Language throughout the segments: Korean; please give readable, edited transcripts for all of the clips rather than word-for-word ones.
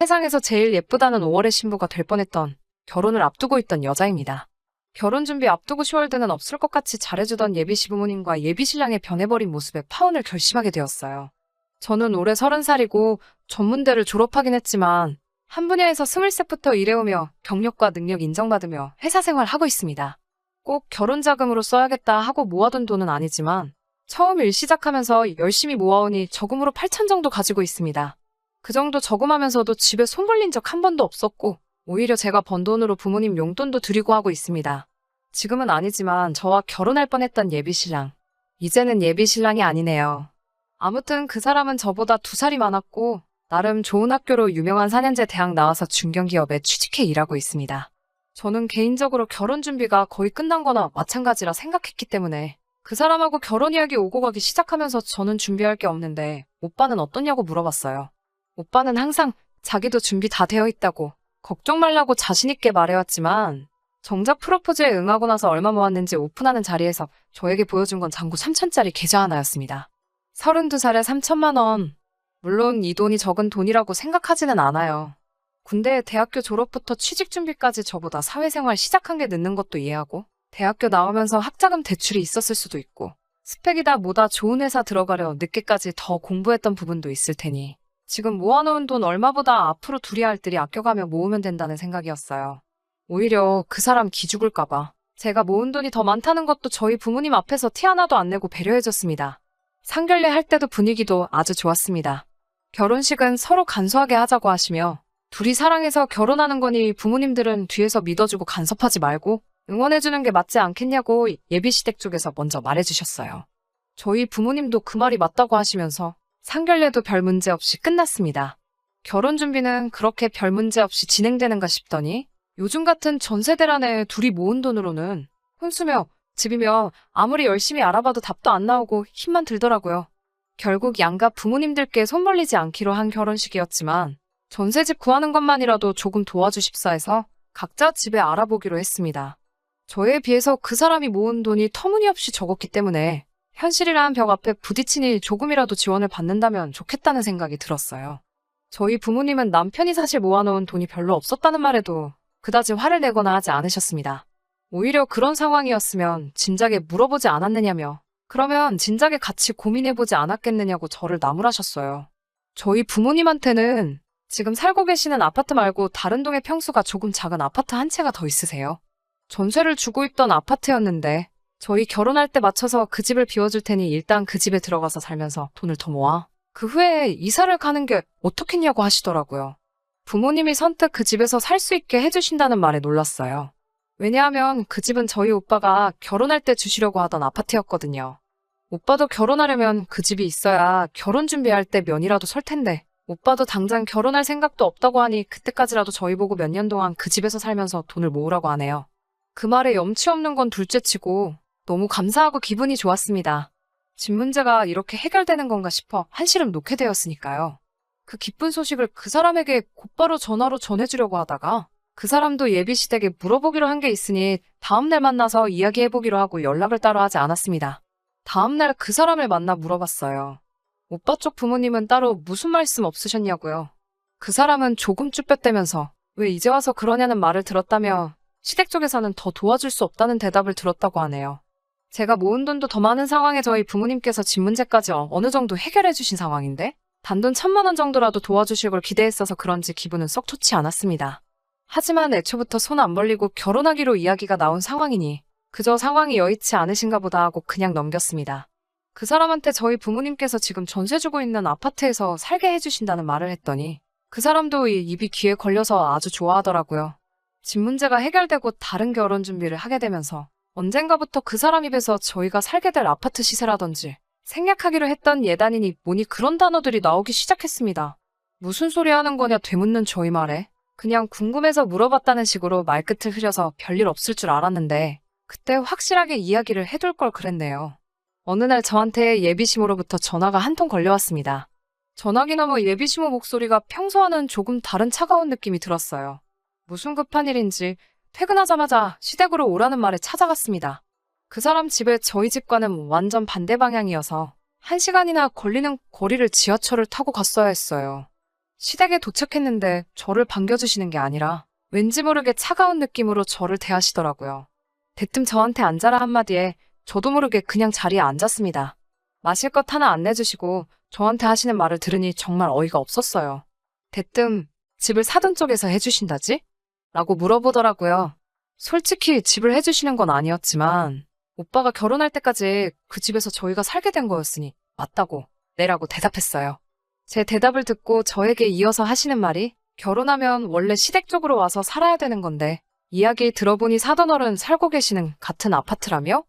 세상에서 제일 예쁘다는 5월의 신부가 될 뻔했던 결혼을 앞두고 있던 여자입니다. 결혼 준비 앞두고 10월드는 없을 것 같이 잘해주던 예비 시부모님과 예비 신랑의 변해버린 모습에 파혼을 결심하게 되었어요. 저는 올해 30살이고 전문대를 졸업하긴 했지만 한 분야에서 스물셋부터 일해오며 경력과 능력 인정받으며 회사 생활하고 있습니다. 꼭 결혼 자금으로 써야겠다 하고 모아둔 돈은 아니지만 처음 일 시작하면서 열심히 모아오니 저금으로 8천 정도 가지고 있습니다. 그 정도 저금하면서도 집에 손 벌린 적 한 번도 없었고 오히려 제가 번 돈으로 부모님 용돈도 드리고 하고 있습니다. 지금은 아니지만 저와 결혼할 뻔했던 예비신랑. 이제는 예비신랑이 아니네요. 아무튼 그 사람은 저보다 2살이 많았고 나름 좋은 학교로 유명한 4년제 대학 나와서 중견기업에 취직해 일하고 있습니다. 저는 개인적으로 결혼 준비가 거의 끝난 거나 마찬가지라 생각했기 때문에 그 사람하고 결혼 이야기 오고 가기 시작하면서 저는 준비할 게 없는데 오빠는 어떠냐고 물어봤어요. 오빠는 항상 자기도 준비 다 되어 있다고 걱정 말라고 자신있게 말해왔지만 정작 프로포즈에 응하고 나서 얼마 모았는지 오픈하는 자리에서 저에게 보여준 건 잔고 3천짜리 계좌 하나였습니다. 32살에 3천만 원. 물론 이 돈이 적은 돈이라고 생각하지는 않아요. 군대 대학교 졸업부터 취직 준비까지 저보다 사회생활 시작한 게 늦는 것도 이해하고 대학교 나오면서 학자금 대출이 있었을 수도 있고 스펙이다 뭐다 좋은 회사 들어가려 늦게까지 더 공부했던 부분도 있을 테니 지금 모아놓은 돈 얼마보다 앞으로 둘이 할 일이 아껴가며 모으면 된다는 생각이었어요. 오히려 그 사람 기죽을까봐 제가 모은 돈이 더 많다는 것도 저희 부모님 앞에서 티 하나도 안 내고 배려해줬습니다. 상견례 할 때도 분위기도 아주 좋았습니다. 결혼식은 서로 간소하게 하자고 하시며 둘이 사랑해서 결혼하는 거니 부모님들은 뒤에서 믿어주고 간섭하지 말고 응원해주는 게 맞지 않겠냐고 예비시댁 쪽에서 먼저 말해주셨어요. 저희 부모님도 그 말이 맞다고 하시면서 상견례도 별 문제 없이 끝났습니다. 결혼 준비는 그렇게 별 문제 없이 진행되는가 싶더니 요즘 같은 전세대란에 둘이 모은 돈으로는 혼수며 집이며 아무리 열심히 알아봐도 답도 안 나오고 힘만 들더라고요. 결국 양가 부모님들께 손 벌리지 않기로 한 결혼식이었지만 전세집 구하는 것만이라도 조금 도와주십사 해서 각자 집에 알아보기로 했습니다. 저에 비해서 그 사람이 모은 돈이 터무니없이 적었기 때문에 현실이라는 벽 앞에 부딪히니 조금이라도 지원을 받는다면 좋겠다는 생각이 들었어요. 저희 부모님은 남편이 사실 모아놓은 돈이 별로 없었다는 말에도 그다지 화를 내거나 하지 않으셨습니다. 오히려 그런 상황이었으면 진작에 물어보지 않았느냐며 그러면 진작에 같이 고민해보지 않았겠느냐고 저를 나무라셨어요. 저희 부모님한테는 지금 살고 계시는 아파트 말고 다른 동의 평수가 조금 작은 아파트 한 채가 더 있으세요. 전세를 주고 있던 아파트였는데 저희 결혼할 때 맞춰서 그 집을 비워줄 테니 일단 그 집에 들어가서 살면서 돈을 더 모아. 그 후에 이사를 가는 게 어떻겠냐고 하시더라고요. 부모님이 선뜻 그 집에서 살 수 있게 해주신다는 말에 놀랐어요. 왜냐하면 그 집은 저희 오빠가 결혼할 때 주시려고 하던 아파트였거든요. 오빠도 결혼하려면 그 집이 있어야 결혼 준비할 때 면이라도 설 텐데 오빠도 당장 결혼할 생각도 없다고 하니 그때까지라도 저희 보고 몇 년 동안 그 집에서 살면서 돈을 모으라고 하네요. 그 말에 염치 없는 건 둘째치고 너무 감사하고 기분이 좋았습니다. 집 문제가 이렇게 해결되는 건가 싶어 한시름 놓게 되었으니까요. 그 기쁜 소식을 그 사람에게 곧바로 전화로 전해주려고 하다가 그 사람도 예비시댁에 물어보기로 한 게 있으니 다음날 만나서 이야기해보기로 하고 연락을 따로 하지 않았습니다. 다음날 그 사람을 만나 물어봤어요. 오빠 쪽 부모님은 따로 무슨 말씀 없으셨냐고요. 그 사람은 조금 쭈뼛대면서 왜 이제 와서 그러냐는 말을 들었다며 시댁 쪽에서는 더 도와줄 수 없다는 대답을 들었다고 하네요. 제가 모은 돈도 더 많은 상황에 저희 부모님께서 집 문제까지 어느 정도 해결해 주신 상황인데 단돈 1,000만 원 정도라도 도와주실 걸 기대했어서 그런지 기분은 썩 좋지 않았습니다. 하지만 애초부터 손 안 벌리고 결혼하기로 이야기가 나온 상황이니 그저 상황이 여의치 않으신가 보다 하고 그냥 넘겼습니다. 그 사람한테 저희 부모님께서 지금 전세 주고 있는 아파트에서 살게 해주신다는 말을 했더니 그 사람도 이 입이 귀에 걸려서 아주 좋아하더라고요. 집 문제가 해결되고 다른 결혼 준비를 하게 되면서 언젠가부터 그 사람 입에서 저희가 살게 될 아파트 시세라든지 생략하기로 했던 예단이니 뭐니 그런 단어들이 나오기 시작했습니다. 무슨 소리 하는 거냐 되묻는 저희 말에 그냥 궁금해서 물어봤다는 식으로 말끝을 흐려서 별일 없을 줄 알았는데 그때 확실하게 이야기를 해둘 걸 그랬네요. 어느 날 저한테 예비시모로부터 전화가 한 통 걸려왔습니다. 전화기 너머 예비시모 목소리가 평소와는 조금 다른 차가운 느낌이 들었어요. 무슨 급한 일인지 퇴근하자마자 시댁으로 오라는 말에 찾아갔습니다. 그 사람 집에 저희 집과는 완전 반대 방향이어서 1시간이나 걸리는 거리를 지하철을 타고 갔어야 했어요. 시댁에 도착했는데 저를 반겨주시는 게 아니라 왠지 모르게 차가운 느낌으로 저를 대하시더라고요. 대뜸 저한테 앉아라 한마디에 저도 모르게 그냥 자리에 앉았습니다. 마실 것 하나 안 내주시고 저한테 하시는 말을 들으니 정말 어이가 없었어요. 대뜸 집을 사돈 쪽에서 해주신다지? 라고 물어보더라고요. 솔직히 집을 해주시는 건 아니었지만 오빠가 결혼할 때까지 그 집에서 저희가 살게 된 거였으니 맞다고 네라고 대답했어요. 제 대답을 듣고 저에게 이어서 하시는 말이 결혼하면 원래 시댁 쪽으로 와서 살아야 되는 건데 이야기 들어보니 사돈어른 살고 계시는 같은 아파트라며?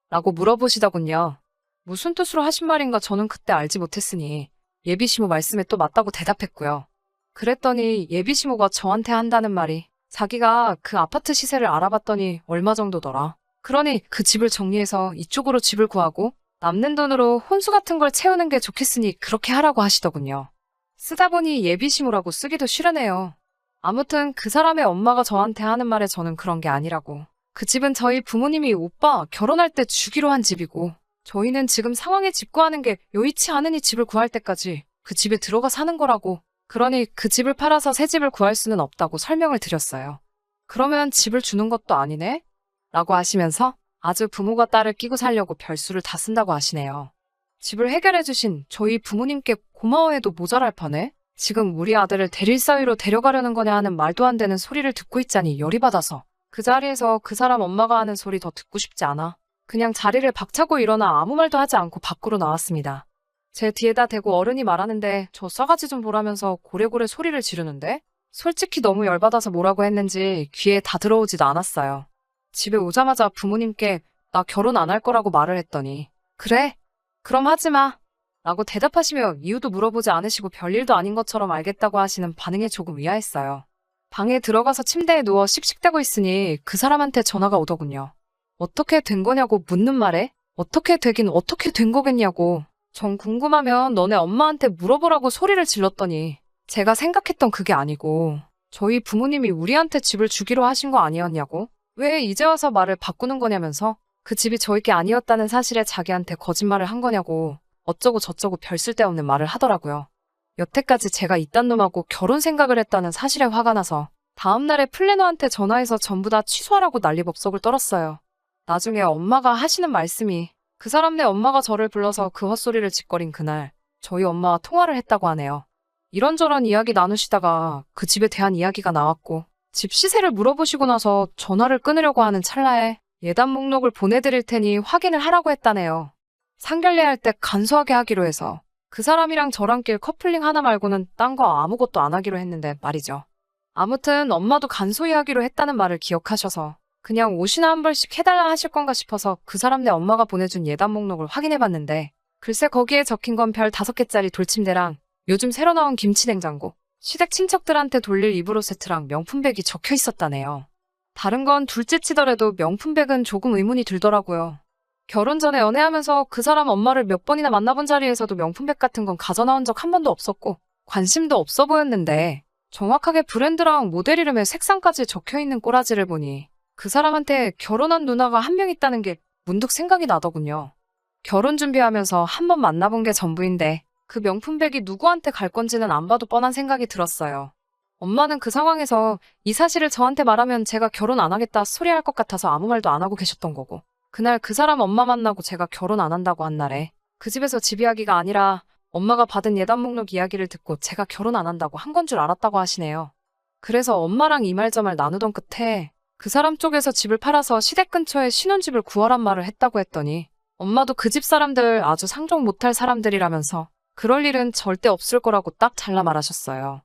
라고 물어보시더군요. 무슨 뜻으로 하신 말인가 저는 그때 알지 못했으니 예비시모 말씀에 또 맞다고 대답했고요. 그랬더니 예비시모가 저한테 한다는 말이 자기가 그 아파트 시세를 알아봤더니 얼마 정도더라. 그러니 그 집을 정리해서 이쪽으로 집을 구하고 남는 돈으로 혼수 같은 걸 채우는 게 좋겠으니 그렇게 하라고 하시더군요. 쓰다 보니 예비시모라고 쓰기도 싫으네요. 아무튼 그 사람의 엄마가 저한테 하는 말에 저는 그런 게 아니라고. 그 집은 저희 부모님이 오빠 결혼할 때 주기로 한 집이고 저희는 지금 상황에 집 구하는 게 여의치 않으니 집을 구할 때까지 그 집에 들어가 사는 거라고. 그러니 그 집을 팔아서 새 집을 구할 수는 없다고 설명을 드렸어요. 그러면 집을 주는 것도 아니네? 라고 하시면서 아주 부모가 딸을 끼고 살려고 별수를 다 쓴다고 하시네요. 집을 해결해주신 저희 부모님께 고마워해도 모자랄 판에 지금 우리 아들을 대릴 사위로 데려가려는 거냐 하는 말도 안 되는 소리를 듣고 있자니 열이 받아서 그 자리에서 그 사람 엄마가 하는 소리 더 듣고 싶지 않아 그냥 자리를 박차고 일어나 아무 말도 하지 않고 밖으로 나왔습니다. 제 뒤에다 대고 어른이 말하는데 저 싸가지 좀 보라면서 고래고래 소리를 지르는데 솔직히 너무 열받아서 뭐라고 했는지 귀에 다 들어오지도 않았어요. 집에 오자마자 부모님께 나 결혼 안 할 거라고 말을 했더니 그래? 그럼 하지 마. 라고 대답하시며 이유도 물어보지 않으시고 별일도 아닌 것처럼 알겠다고 하시는 반응에 조금 의아했어요. 방에 들어가서 침대에 누워 씩씩대고 있으니 그 사람한테 전화가 오더군요. 어떻게 된 거냐고 묻는 말에 어떻게 되긴 어떻게 된 거겠냐고 전 궁금하면 너네 엄마한테 물어보라고 소리를 질렀더니 제가 생각했던 그게 아니고 저희 부모님이 우리한테 집을 주기로 하신 거 아니었냐고 왜 이제 와서 말을 바꾸는 거냐면서 그 집이 저희 게 아니었다는 사실에 자기한테 거짓말을 한 거냐고 어쩌고 저쩌고 별 쓸데없는 말을 하더라고요. 여태까지 제가 이딴 놈하고 결혼 생각을 했다는 사실에 화가 나서 다음날에 플래너한테 전화해서 전부 다 취소하라고 난리법석을 떨었어요. 나중에 엄마가 하시는 말씀이 그 사람네 엄마가 저를 불러서 그 헛소리를 짓거린 그날 저희 엄마와 통화를 했다고 하네요. 이런저런 이야기 나누시다가 그 집에 대한 이야기가 나왔고 집 시세를 물어보시고 나서 전화를 끊으려고 하는 찰나에 예단 목록을 보내드릴 테니 확인을 하라고 했다네요. 상견례할 때 간소하게 하기로 해서 그 사람이랑 저랑 낄 커플링 하나 말고는 딴 거 아무것도 안 하기로 했는데 말이죠. 아무튼 엄마도 간소히 하기로 했다는 말을 기억하셔서 그냥 옷이나 한 벌씩 해달라 하실 건가 싶어서 그 사람네 엄마가 보내준 예단 목록을 확인해봤는데 글쎄 거기에 적힌 건 별 5개짜리 돌침대랑 요즘 새로 나온 김치냉장고, 시댁 친척들한테 돌릴 이불 세트랑 명품백이 적혀 있었다네요. 다른 건 둘째 치더라도 명품백은 조금 의문이 들더라고요. 결혼 전에 연애하면서 그 사람 엄마를 몇 번이나 만나본 자리에서도 명품백 같은 건 가져나온 적 한 번도 없었고 관심도 없어 보였는데 정확하게 브랜드랑 모델 이름에 색상까지 적혀있는 꼬라지를 보니 그 사람한테 결혼한 누나가 한 명 있다는 게 문득 생각이 나더군요. 결혼 준비하면서 한 번 만나본 게 전부인데 그 명품백이 누구한테 갈 건지는 안 봐도 뻔한 생각이 들었어요. 엄마는 그 상황에서 이 사실을 저한테 말하면 제가 결혼 안 하겠다 소리할 것 같아서 아무 말도 안 하고 계셨던 거고 그날 그 사람 엄마 만나고 제가 결혼 안 한다고 한 날에 그 집에서 집 이야기가 아니라 엄마가 받은 예단 목록 이야기를 듣고 제가 결혼 안 한다고 한 건 줄 알았다고 하시네요. 그래서 엄마랑 이 말 저 말 나누던 끝에 그 사람 쪽에서 집을 팔아서 시댁 근처에 신혼집을 구하란 말을 했다고 했더니 엄마도 그 집 사람들 아주 상종 못할 사람들이라면서 그럴 일은 절대 없을 거라고 딱 잘라 말하셨어요.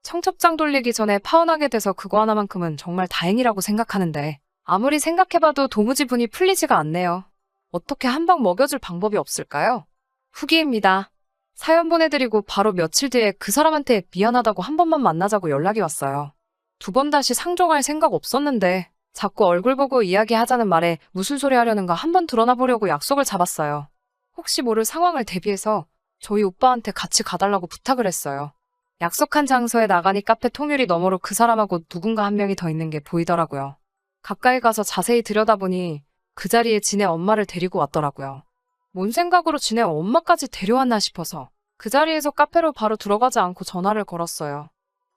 청첩장 돌리기 전에 파혼하게 돼서 그거 하나만큼은 정말 다행이라고 생각하는데 아무리 생각해봐도 도무지 분이 풀리지가 않네요. 어떻게 한 방 먹여줄 방법이 없을까요? 후기입니다. 사연 보내드리고 바로 며칠 뒤에 그 사람한테 미안하다고 한 번만 만나자고 연락이 왔어요. 2번 다시 상종할 생각 없었는데 자꾸 얼굴 보고 이야기하자는 말에 무슨 소리 하려는가 한번 드러나 보려고 약속을 잡았어요. 혹시 모를 상황을 대비해서 저희 오빠한테 같이 가달라고 부탁을 했어요. 약속한 장소에 나가니 카페 통유리 너머로 그 사람하고 누군가 한 명이 더 있는 게 보이더라고요. 가까이 가서 자세히 들여다보니 그 자리에 지네 엄마를 데리고 왔더라고요. 뭔 생각으로 지네 엄마까지 데려왔나 싶어서 그 자리에서 카페로 바로 들어가지 않고 전화를 걸었어요.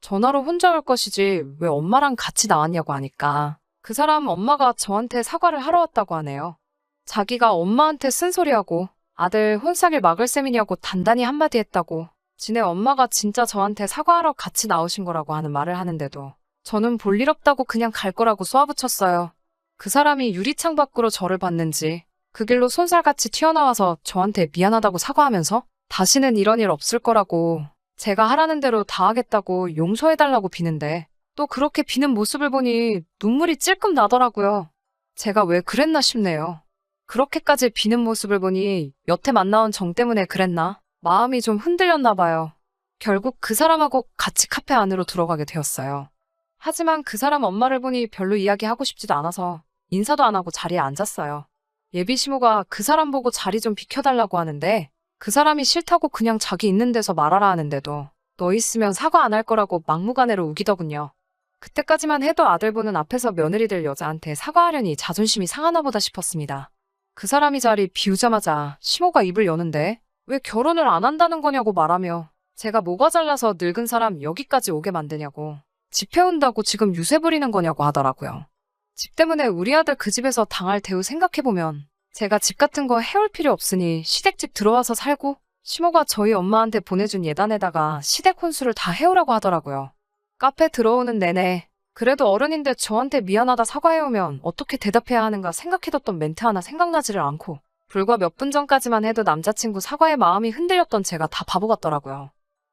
전화로 혼자 올 것이지 왜 엄마랑 같이 나왔냐고 하니까 그 사람 엄마가 저한테 사과를 하러 왔다고 하네요. 자기가 엄마한테 쓴소리하고 아들 혼사길 막을 셈이냐고 단단히 한마디 했다고 지네 엄마가 진짜 저한테 사과하러 같이 나오신 거라고 하는 말을 하는데도 저는 볼일 없다고 그냥 갈 거라고 쏘아붙였어요. 그 사람이 유리창 밖으로 저를 봤는지 그 길로 손살같이 튀어나와서 저한테 미안하다고 사과하면서 다시는 이런 일 없을 거라고 제가 하라는 대로 다 하겠다고 용서해달라고 비는데 또 그렇게 비는 모습을 보니 눈물이 찔끔 나더라고요. 제가 왜 그랬나 싶네요. 그렇게까지 비는 모습을 보니 여태 만나온 정 때문에 그랬나? 마음이 좀 흔들렸나 봐요. 결국 그 사람하고 같이 카페 안으로 들어가게 되었어요. 하지만 그 사람 엄마를 보니 별로 이야기하고 싶지도 않아서 인사도 안 하고 자리에 앉았어요. 예비 시모가 그 사람 보고 자리 좀 비켜달라고 하는데 그 사람이 싫다고 그냥 자기 있는 데서 말하라 하는데도 너 있으면 사과 안 할 거라고 막무가내로 우기더군요. 그때까지만 해도 아들 보는 앞에서 며느리들 여자한테 사과하려니 자존심이 상하나 보다 싶었습니다. 그 사람이 자리 비우자마자 시모가 입을 여는데 왜 결혼을 안 한다는 거냐고 말하며 제가 뭐가 잘나서 늙은 사람 여기까지 오게 만드냐고 집 해온다고 지금 유세 부리는 거냐고 하더라고요. 집 때문에 우리 아들 그 집에서 당할 대우 생각해보면 제가 집 같은 거 해올 필요 없으니 시댁집 들어와서 살고 시모가 저희 엄마한테 보내준 예단에다가 시댁 혼수를 다 해오라고 하더라고요. 카페 들어오는 내내 그래도 어른인데 저한테 미안하다 사과해오면 어떻게 대답해야 하는가 생각해뒀던 멘트 하나 생각나지를 않고 불과 몇 분 전까지만 해도 남자친구 사과에 마음이 흔들렸던 제가 다 바보 같더라고요.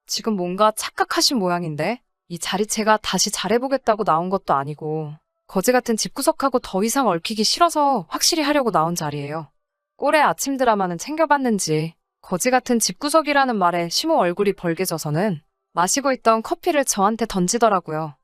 지금 뭔가 착각하신 모양인데 이 자리 제가 다시 잘해보겠다고 나온 것도 아니고 거지 같은 집구석하고 더 이상 얽히기 싫어서 확실히 하려고 나온 자리예요. 꼴의 아침 드라마는 챙겨봤는지 거지 같은 집구석이라는 말에 시모 얼굴이 벌개져서는 마시고 있던 커피를 저한테 던지더라고요.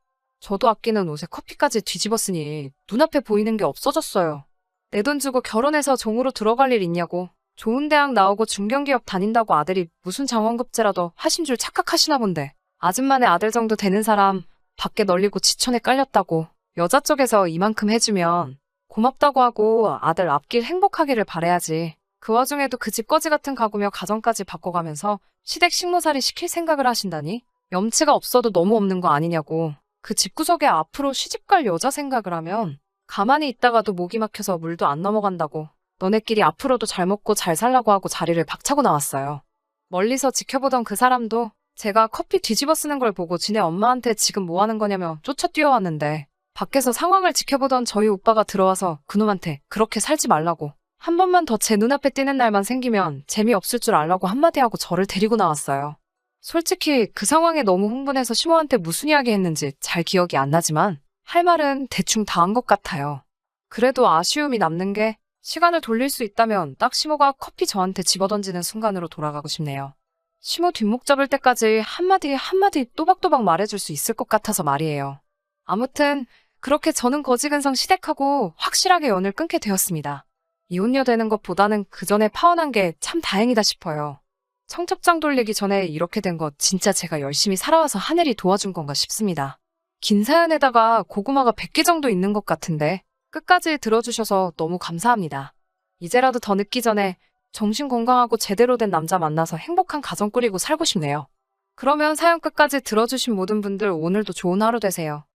저도 아끼는 옷에 커피까지 뒤집었으니 눈앞에 보이는 게 없어졌어요. 내 돈 주고 결혼해서 종으로 들어갈 일 있냐고 좋은 대학 나오고 중견기업 다닌다고 아들이 무슨 장원급제라도 하신 줄 착각하시나 본데 아줌마네 아들 정도 되는 사람 밖에 널리고 지천에 깔렸다고 여자 쪽에서 이만큼 해주면 고맙다고 하고 아들 앞길 행복하기를 바라야지. 그 와중에도 그 집 거지 같은 가구며 가정까지 바꿔가면서 시댁 식모살이 시킬 생각을 하신다니? 염치가 없어도 너무 없는 거 아니냐고. 그 집구석에 앞으로 시집갈 여자 생각을 하면 가만히 있다가도 목이 막혀서 물도 안 넘어간다고 너네끼리 앞으로도 잘 먹고 잘 살라고 하고 자리를 박차고 나왔어요. 멀리서 지켜보던 그 사람도 제가 커피 뒤집어 쓰는 걸 보고 지네 엄마한테 지금 뭐 하는 거냐며 쫓아 뛰어왔는데 밖에서 상황을 지켜보던 저희 오빠가 들어와서 그놈한테 그렇게 살지 말라고 한 번만 더 제 눈앞에 띄는 날만 생기면 재미없을 줄 알라고 한마디 하고 저를 데리고 나왔어요. 솔직히 그 상황에 너무 흥분해서 시모한테 무슨 이야기 했는지 잘 기억이 안 나지만 할 말은 대충 다 한 것 같아요. 그래도 아쉬움이 남는 게 시간을 돌릴 수 있다면 딱 시모가 커피 저한테 집어던지는 순간으로 돌아가고 싶네요. 시모 뒷목 잡을 때까지 한마디 한마디 또박또박 말해줄 수 있을 것 같아서 말이에요. 아무튼 그렇게 저는 거지근성 시댁하고 확실하게 연을 끊게 되었습니다. 이혼녀 되는 것보다는 그 전에 파혼한 게 참 다행이다 싶어요. 청첩장 돌리기 전에 이렇게 된 거 진짜 제가 열심히 살아와서 하늘이 도와준 건가 싶습니다. 긴 사연에다가 고구마가 100개 정도 있는 것 같은데 끝까지 들어주셔서 너무 감사합니다. 이제라도 더 늦기 전에 정신 건강하고 제대로 된 남자 만나서 행복한 가정 꾸리고 살고 싶네요. 그러면 사연 끝까지 들어주신 모든 분들 오늘도 좋은 하루 되세요.